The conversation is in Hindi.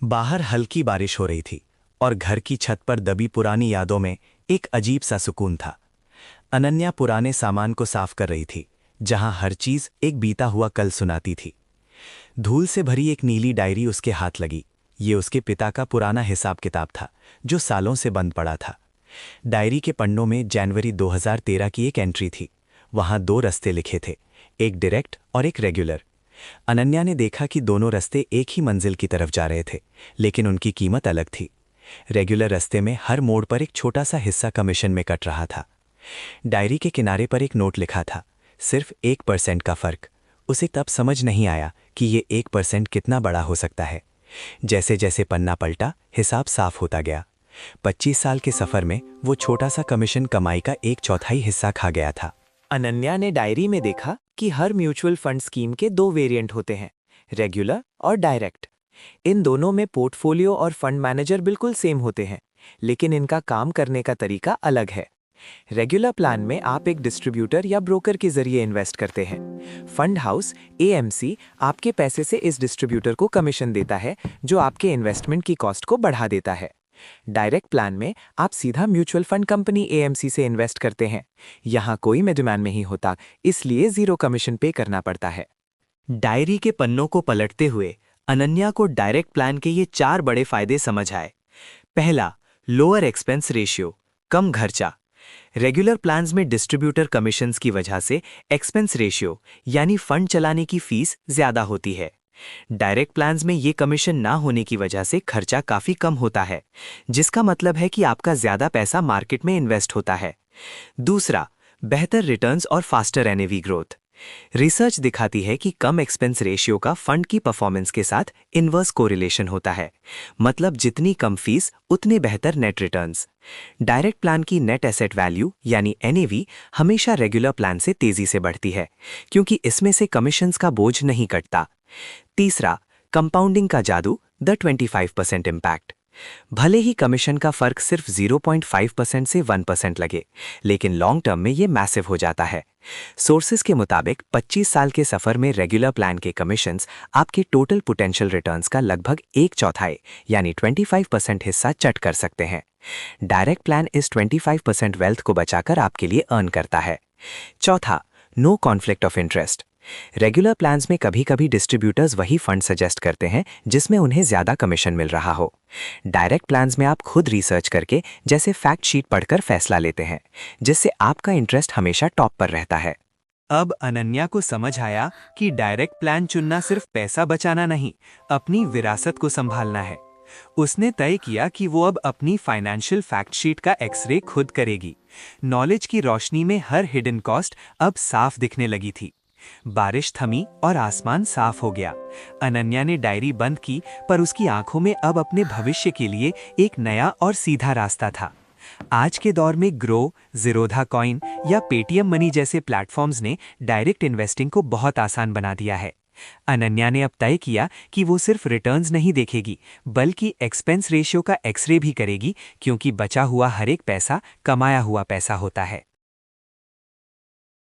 बाहर हल्की बारिश हो रही थी और घर की छत पर दबी पुरानी यादों में एक अजीब सा सुकून था। अनन्या पुराने सामान को साफ कर रही थी, जहां हर चीज एक बीता हुआ कल सुनाती थी। धूल से भरी एक नीली डायरी उसके हाथ लगी। ये उसके पिता का पुराना हिसाब किताब था, जो सालों से बंद पड़ा था। डायरी के पन्नों में जनवरी 2013 की एक एंट्री थी। वहां दो रास्ते लिखे थे, एक डायरेक्ट और एक रेगुलर। अनन्या ने देखा कि दोनों रास्ते एक ही मंजिल की तरफ जा रहे थे, लेकिन उनकी कीमत अलग थी। रेगुलर रास्ते में हर मोड़ पर एक छोटा सा हिस्सा कमीशन में कट रहा था। डायरी के किनारे पर एक नोट लिखा था, सिर्फ 1% का फर्क। उसे तब समझ नहीं आया कि ये 1% कितना बड़ा हो सकता है। जैसे जैसे पन्ना पलटा, हिसाब साफ होता गया। 25 साल के सफर में वो छोटा सा कमीशन कमाई का 1/4 हिस्सा खा गया था। अनन्या ने डायरी में देखा कि हर म्यूचुअल फंड स्कीम के दो वेरिएंट होते हैं, रेगुलर और डायरेक्ट। इन दोनों में पोर्टफोलियो और फंड मैनेजर बिल्कुल सेम होते हैं, लेकिन इनका काम करने का तरीका अलग है। रेगुलर प्लान में आप एक डिस्ट्रीब्यूटर या ब्रोकर के जरिए इन्वेस्ट करते हैं। फंड हाउस एएमसी आपके पैसे से इस डिस्ट्रीब्यूटर को कमीशन देता है, जो आपके इन्वेस्टमेंट की कॉस्ट को बढ़ा देता है। डायरेक्ट प्लान में आप सीधा म्यूचुअल फंड कंपनी एएमसी से इन्वेस्ट करते हैं। यहाँ कोई मिडलमैन नहीं होता, इसलिए जीरो कमीशन पे करना पड़ता है। डायरी के पन्नों को पलटते हुए अनन्या को डायरेक्ट प्लान के ये 4 बड़े फायदे समझ आए। पहला, लोअर एक्सपेंस रेशियो, कम खर्चा। रेगुलर प्लान्स में डिस्ट्रीब्यूटर कमीशंस की वजह से एक्सपेंस रेशियो यानी फंड चलाने की फीस ज्यादा होती है। डायरेक्ट प्लान्स में ये कमीशन ना होने की वजह से खर्चा काफी कम होता है, जिसका मतलब है कि आपका ज्यादा पैसा मार्केट में इन्वेस्ट होता है। दूसरा, बेहतर रिटर्न्स और फास्टर एनएवी ग्रोथ। रिसर्च दिखाती है कि कम एक्सपेंस रेशियो का फंड की परफॉर्मेंस के साथ इनवर्स कोरिलेशन होता है, मतलब जितनी कम फीस उतने बेहतर नेट रिटर्न्स। डायरेक्ट प्लान की नेट एसेट वैल्यू यानी एनएवी हमेशा रेगुलर प्लान से तेजी से बढ़ती है, क्योंकि इसमें से कमीशंस का बोझ नहीं कटता। तीसरा, कंपाउंडिंग का जादू, द 25% इम्पैक्ट। भले ही कमीशन का फर्क सिर्फ 0.5% से 1% लगे, लेकिन लॉन्ग टर्म में ये मैसिव हो जाता है। सोर्सेज के मुताबिक 25 साल के सफर में रेगुलर प्लान के कमीशंस आपके टोटल पोटेंशियल रिटर्न्स का लगभग 1/4 यानी 25% हिस्सा चट कर सकते हैं। डायरेक्ट प्लान इस 25% वेल्थ को बचाकर आपके लिए अर्न करता है। चौथा, no conflict of interest. Regular plans में कभी कभी डिस्ट्रीब्यूटर्स वही फंड सजेस्ट करते हैं जिसमें उन्हें ज्यादा कमीशन मिल रहा हो। डायरेक्ट प्लान्स में आप खुद रिसर्च करके जैसे फैक्ट शीट पढ़कर फैसला लेते हैं, जिससे आपका इंटरेस्ट हमेशा टॉप पर रहता है। अब अनन्या को समझ आया कि डायरेक्ट प्लान चुनना सिर्फ पैसा बचाना नहीं, अपनी विरासत को संभालना है। उसने तय किया कि वो अब अपनी फाइनेंशियल फैक्ट शीट का एक्सरे खुद करेगी। नॉलेज की रोशनी में हर हिडन कॉस्ट अब साफ दिखने लगी थी। बारिश थमी और आसमान साफ हो गया। अनन्या ने डायरी बंद की, पर उसकी आंखों में अब अपने भविष्य के लिए एक नया और सीधा रास्ता था। आज के दौर में ग्रो, ज़ीरोधा कॉइन या पेटीएम मनी जैसे प्लेटफॉर्म्स ने डायरेक्ट इन्वेस्टिंग को बहुत आसान बना दिया है। अनन्या ने अब तय किया कि वो सिर्फ रिटर्न्स नहीं देखेगी, बल्कि एक्सपेंस रेशियो का एक्सरे भी करेगी, क्योंकि बचा हुआ हर एक पैसा कमाया हुआ पैसा होता है।